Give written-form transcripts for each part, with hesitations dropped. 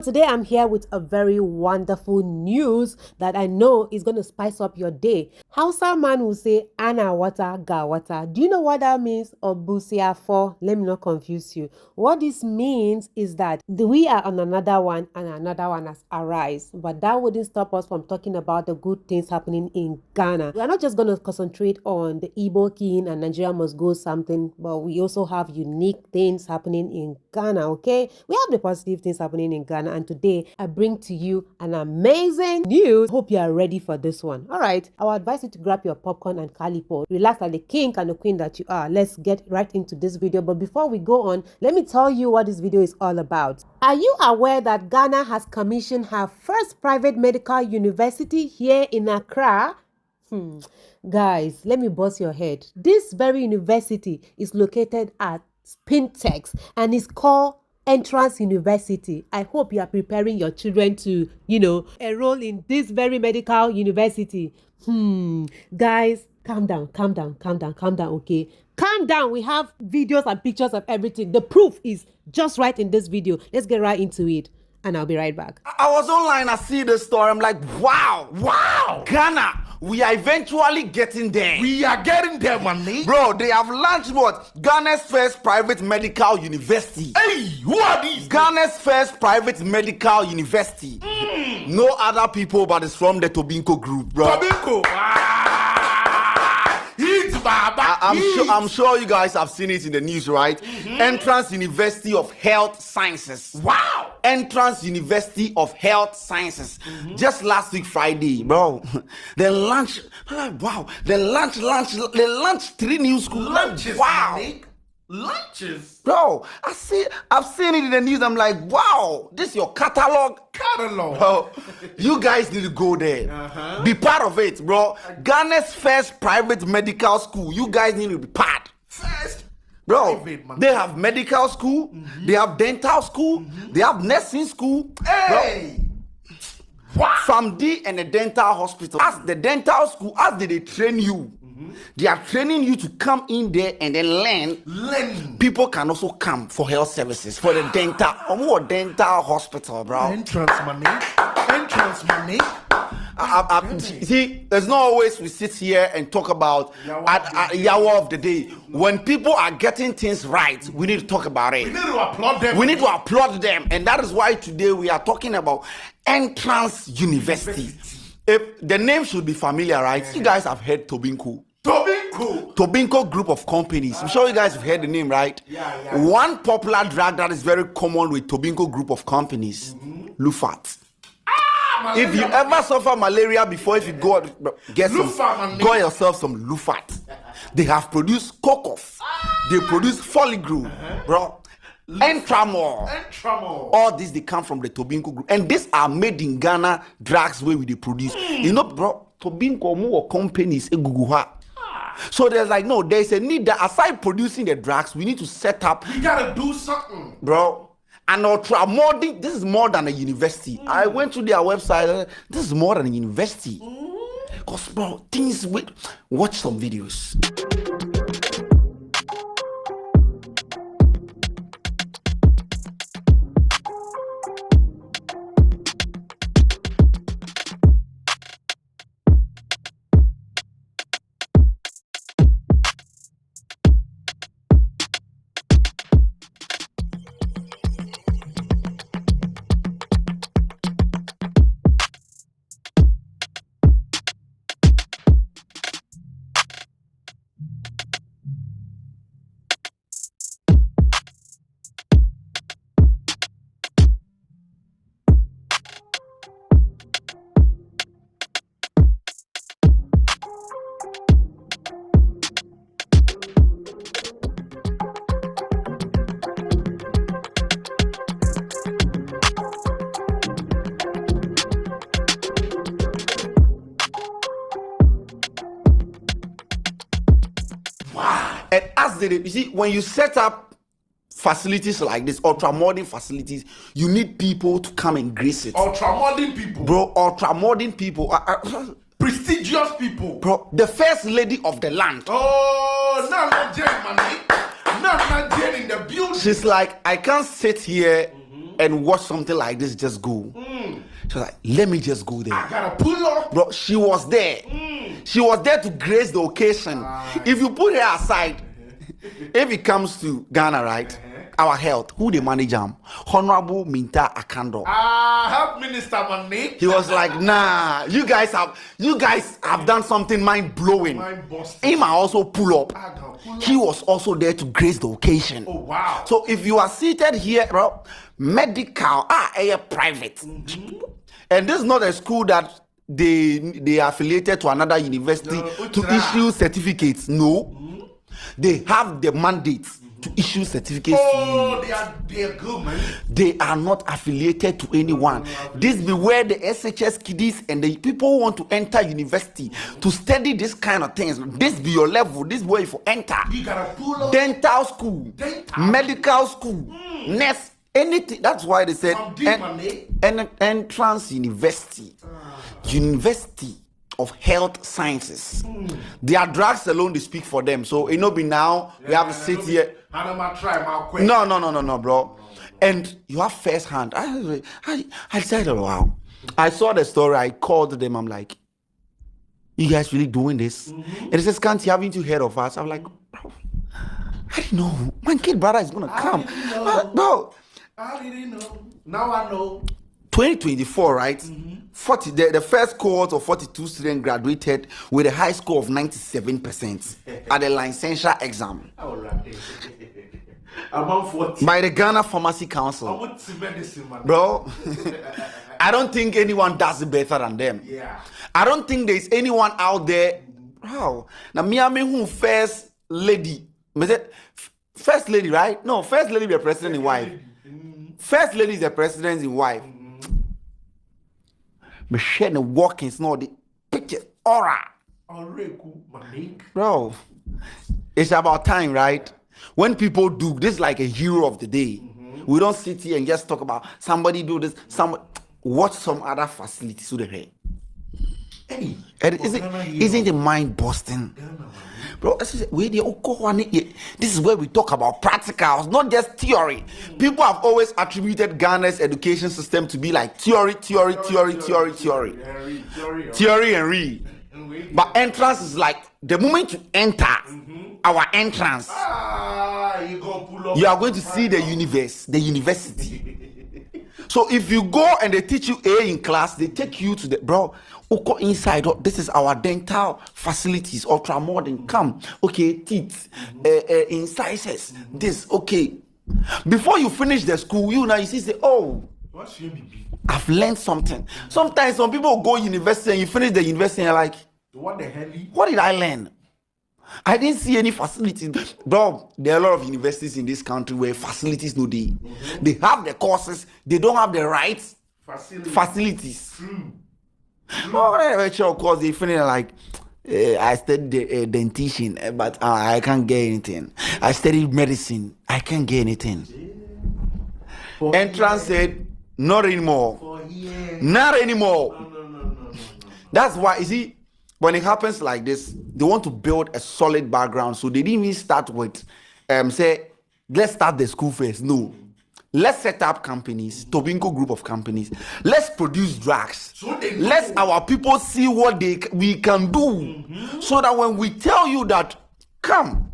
Today I'm here with a very wonderful news that I know is going to spice up your day. Hausa man will say ana wata ga wata. Do you know what that means? Obusia for. Let me not confuse you. What this means is that we are on another one and another one has arisen. But that wouldn't stop us from talking about the good things happening in Ghana. We are not just going to concentrate on the Igbo king and Nigeria must go something, but we also have unique things happening in Ghana, okay? We have the positive things happening in Ghana, and today I bring to you an amazing news. Hope you are ready for this one. All right, I will advise you to grab your popcorn and calipo. Relax like the king and the queen that you are. Let's get right into this video. But before we go on, let me tell you what this video is all about. Are you aware that Ghana has commissioned her first private medical university here in Accra? Guys, let me bust your head. This very university is located at Spintex and is called Entrance University. I hope you are preparing your children to, enroll in this very medical university. Guys, calm down, okay? Calm down. We have videos and pictures of everything. The proof is just right in this video. Let's get right into it. And I'll be right back. I was online, I see this story. I'm like, wow, Ghana, we are eventually getting there. We are getting there, man. Bro, they have launched what? Ghana's first private medical university. Hey, who are these? Ghana's first private medical university. No other people, but it's from the Tobinco group, bro. Tobinco. I'm sure you guys have seen it in the news, right? Entrance University of Health Sciences. Wow. Entrance University of Health Sciences. Just last week Friday, bro. They launched. Wow. They launched 3 new schools. Lunches. Wow. Nick. Lunches. Bro, I've seen it in the news. I'm like, wow, this is your catalog. Bro, you guys need to go there. Be part of it, bro. Ghana's first private medical school. You guys need to be part. First. Bro, Private, they have medical school, they have dental school, they have nursing school. Hey. Bro, wow. FAMD and the dental hospital. As the dental school, as they train you, they are training you to come in there and then learn. People can also come for health services, for the dental hospital, bro. Entrance money. See, there's not always we sit here and talk about Yawa of the day. When people are getting things right, we need to talk about it. We need to applaud them. We need to applaud them. And that is why today we are talking about Entrance University. If the name should be familiar, right? You guys have heard Tobinco. Tobinco group of companies. I'm sure you guys have heard the name, right? Yeah. One popular drug that is very common with Tobinco group of companies, Lufat. If you ever suffer malaria before, if you go get go yourself some Lufat. They have produced Cocof. They produce Foligru, bro. Entramol. All these they come from the Tobinco group, and these are made in Ghana drugs where they produce. You know, bro, Tobinco more companies so there's like, no, there's a need that aside producing the drugs, we need to set up. We gotta do something, bro. And ultramodern, this is more than a university. I went to their website. This is more than a university. Cause bro, things with watch some videos. And as you see, when you set up facilities like this, ultra-modern facilities, you need people to come and grace it. Ultra-modern people. Bro, ultra-modern people. Prestigious people. Bro, the first lady of the land. Oh, now Nigerian, man. Now Nigerian in the building. She's like, I can't sit here and watch something like this just go. She was like, let me just go there. I gotta pull up. Bro, she was there. She was there to grace the occasion. If you put her aside, if it comes to Ghana, right? Our health, who they manage them? Honorable Minta Akando. Health Minister Mane. He was like, nah, you guys have done something mind blowing. Mind-busting. He might also pull up. I gotta pull up. He was also there to grace the occasion. Oh wow. So if you are seated here, bro, medical, private, and this is not a school that they are affiliated to another university to issue certificates. No, they have the mandate to issue certificates. Oh, they are good, man. They are not affiliated to anyone. This be where the SHS kiddies and the people who want to enter university to study this kind of things. This be your level. This way for enter. You gotta pull up. Dental school, medical school, nurse, anything. That's why they said entrance university, university of health sciences. Their drugs alone they speak for them. So it no be now we have to sit here. No, bro. And you have first hand. I said, oh, wow. I saw the story. I called them. I'm like, you guys really doing this? And it says, can't you haven't you heard of us? I'm like, bro, I didn't know. My kid brother is gonna come. Bro, I didn't know. Now I know. 2024, right? 40. The first cohort of 42 students graduated with a high score of 97% at the licensure exam. About 40. By the Ghana Pharmacy Council. I want to medicine, man. Bro, I don't think anyone does it better than them. Yeah. I don't think there's anyone out there. Wow. Now, me who first lady. First lady, right? No, first lady, the president and wife. First lady is the president's wife. Michelle the walkings, no, the picture, aura. Bro, it's about time, right? When people do this, like a hero of the day. We don't sit here and just talk about somebody do this, watch some other facilities to the head. Hey, isn't it mind busting? Bro, this is where we talk about practicals, not just theory. People have always attributed Ghana's education system to be like theory and read. But entrance is like the moment you enter our entrance, you are going to see the university. So if you go and they teach you A in class, they take you to the inside. This is our dental facilities, ultra modern. Come, okay, teeth, incises. This, okay. Before you finish the school, you say, oh, I've learned something. Sometimes some people go university and you finish the university and you're like, what the hell? What did I learn? I didn't see any facilities. Bro, there are a lot of universities in this country where facilities no day. They have the courses, they don't have the right facilities. Of course, they feel like I studied dentition, but I can't get anything. I studied medicine, I can't get anything. Entrance said, not anymore. Not anymore. No. That's why, you see, when it happens like this, they want to build a solid background. So they didn't even start with, say, let's start the school first. No. Let's set up companies, Tobinco group of companies. Let's produce drugs. So let's our people see what we can do. So that when we tell you that, come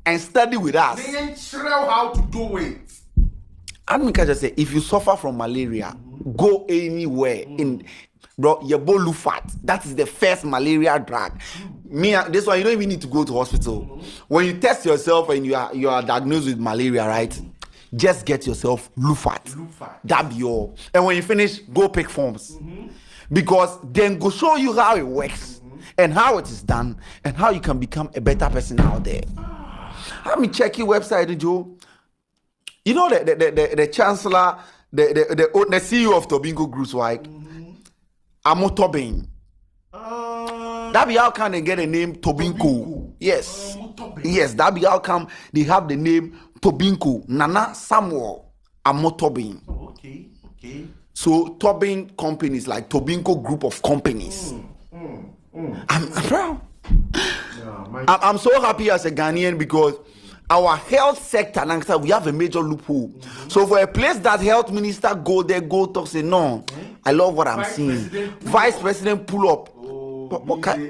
and study with us. They ain't sure how to do it. And can just say, if you suffer from malaria, go anywhere in... Bro, Lufat, that is the first malaria drug. This one, you don't even need to go to hospital. When you test yourself and you are diagnosed with malaria, right? Just get yourself Lufat. That be all. And when you finish, go pick forms. Because then go show you how it works and how it is done and how you can become a better person out there. Let me check your website, Joe. You know the chancellor, the CEO of Tobinco Groups, right? Amotobin. That be how come they get the name Tobinco. Yes. Yes, that be how come they have the name Tobinco. Nana Samuel Amotobin. Okay. So Tobin companies like Tobinco group of companies. I'm proud. I'm so happy as a Ghanaian because our health sector, we have a major loophole. So for a place that health minister go there, go talk, say no, I love what I'm seeing. Vice President pull up.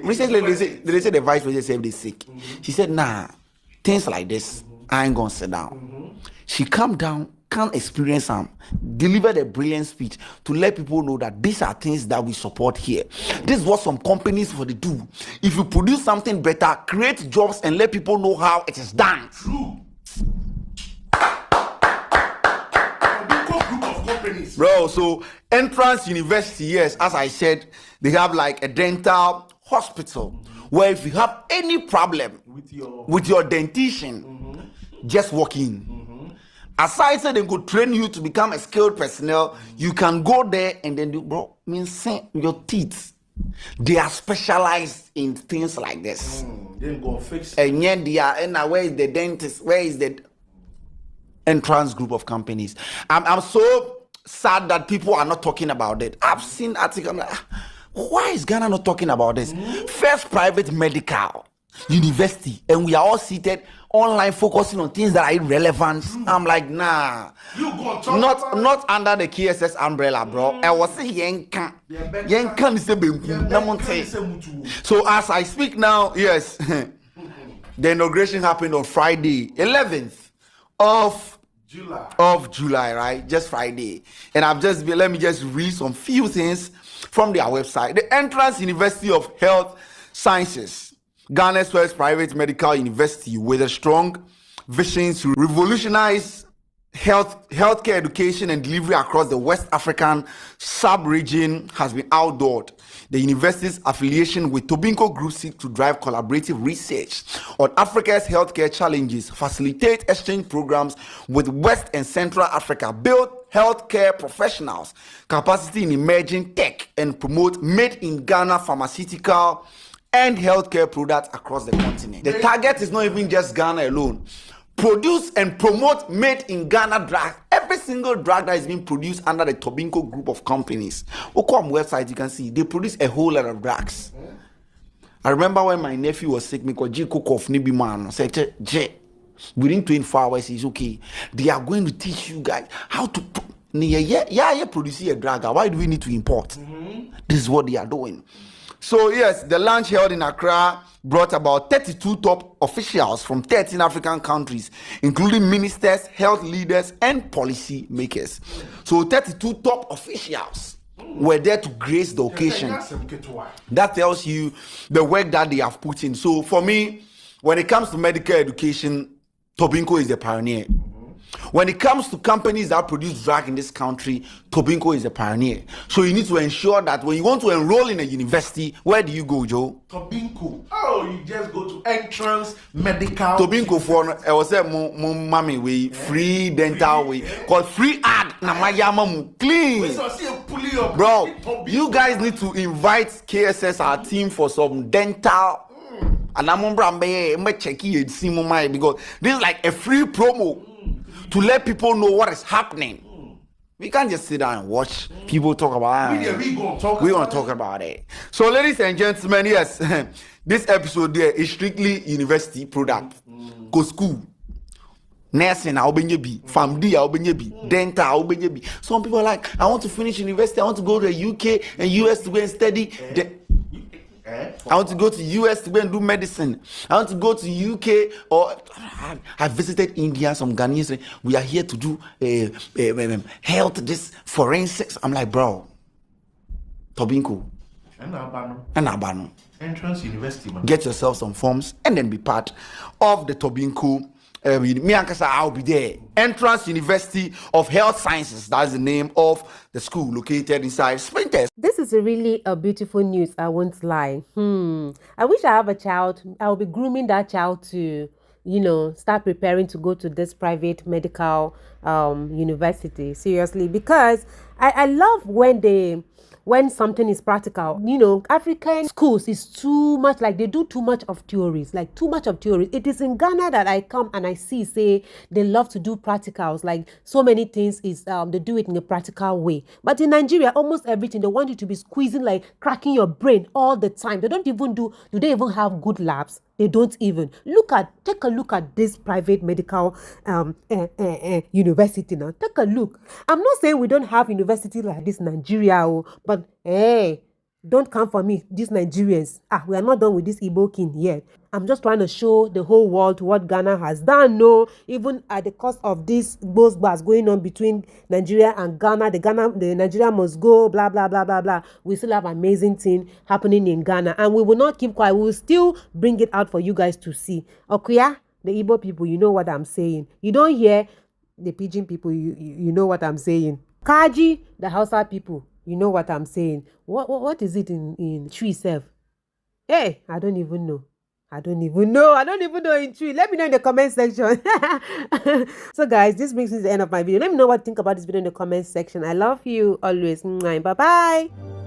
Recently they say the vice president said they sick. She said, nah, things like this, I ain't gonna sit down. She calmed down, can't experience them, delivered a brilliant speech to let people know that these are things that we support here. This is what some companies for they do. If you produce something better, create jobs and let people know how it is done. True. Group of companies. Bro, so Entrance University, yes, as I said, they have like a dental hospital where if you have any problem with your dentition, just walk in. Aside say they could train you to become a skilled personnel, you can go there and then do, bro, means your teeth. They are specialized in things like this. Then go fix. And yet they are, and now where is the dentist? Where is the Entrance group of companies? I'm so sad that people are not talking about it. I've seen articles, I'm like, why is Ghana not talking about this? First private medical university, and we are all seated online focusing on things that are irrelevant. I'm like, nah, You go talk not under the KSS umbrella, bro. I was saying yenka is a benku. So as I speak now, yes, the inauguration happened on Friday, 11th of July, right? Just Friday. And let me just read some few things from their website. The Entrance University of Health Sciences, Ghana's first private medical university with a strong vision to revolutionize healthcare education and delivery across the West African sub-region, has been outlawed. The university's affiliation with Tobinco Group seeks to drive collaborative research on Africa's healthcare challenges, facilitate exchange programs with West and Central Africa, build healthcare professionals, capacity in emerging tech, and promote made-in-Ghana pharmaceutical and healthcare products across the continent. The target is not even just Ghana alone. Produce and promote made in Ghana drugs. Every single drug that is being produced under the Tobinco group of companies. Okom website, you can see they produce a whole lot of drugs. I remember when my nephew was sick, because G cook off Nibi man said, J, within 24 hours he's okay. They are going to teach you guys how to produce a drug. Why do we need to import? This is what they are doing. So yes, the launch held in Accra brought about 32 top officials from 13 African countries, including ministers, health leaders, and policy makers. So 32 top officials were there to grace the occasion. That tells you the work that they have put in. So for me, when it comes to medical education, Tobinco is the pioneer. When it comes to companies that produce drug in this country, Tobinco is a pioneer. So you need to ensure that when you want to enroll in a university, where do you go, Joe? Tobinco. Oh, you just go to Entrance Medical. Tobinco for I was say mommy way free dental way called free ad na mayama mu clean. Bro, you guys need to invite KSS our team for some dental. And I'm checking it because this is like a free promo to let people know what is happening. We can't just sit down and watch people talk about it. We're going to talk about it. So, ladies and gentlemen, yes, this episode there is strictly university product. Go school. Nursing, I'll be family, I'll be dental, I'll be. Some people are like, I want to finish university, I want to go to the UK and US to go and study. I want to go to US to go and do medicine. I want to go to UK, or I visited India, some Ghanaians. We are here to do health, this forensics. I'm like, bro, Tobinco. And Abano. Entrance University, man. Get yourself some forms and then be part of the Tobinco. Me and Kasa, I'll be there. Entrance University of Health Sciences. That's the name of the school located inside Sprinters. This is really a beautiful news, I won't lie. I wish I have a child. I'll be grooming that child to, start preparing to go to this private medical university. Seriously, because I love when something is practical. African schools is too much, like they do too much of theories, like too much of theories. It is in Ghana that I come and I see, say, they love to do practicals, like so many things is, they do it in a practical way. But in Nigeria, almost everything, they want you to be squeezing, like cracking your brain all the time. Do they even have good labs? They don't even take a look at this private medical university now. Take a look. I'm not saying we don't have university like this in Nigeria, but hey, don't come for me, these Nigerians. We are not done with this Igbo king yet. I'm just trying to show the whole world what Ghana has done. No, even at the cost of this bars going on between Nigeria and Ghana, the Nigeria must go, blah, blah, blah, blah, blah. We still have amazing thing happening in Ghana, and we will not keep quiet. We will still bring it out for you guys to see. Okay, the Igbo people, you know what I'm saying. You don't hear the Pidgin people, you know what I'm saying. Kaji, the Hausa people, you know what I'm saying. What is it in tree self? Hey, I don't even know in tree. Let me know in the comment section. So guys, this brings me to the end of my video. Let me know what you think about this video in the comment section. I love you always. Bye bye.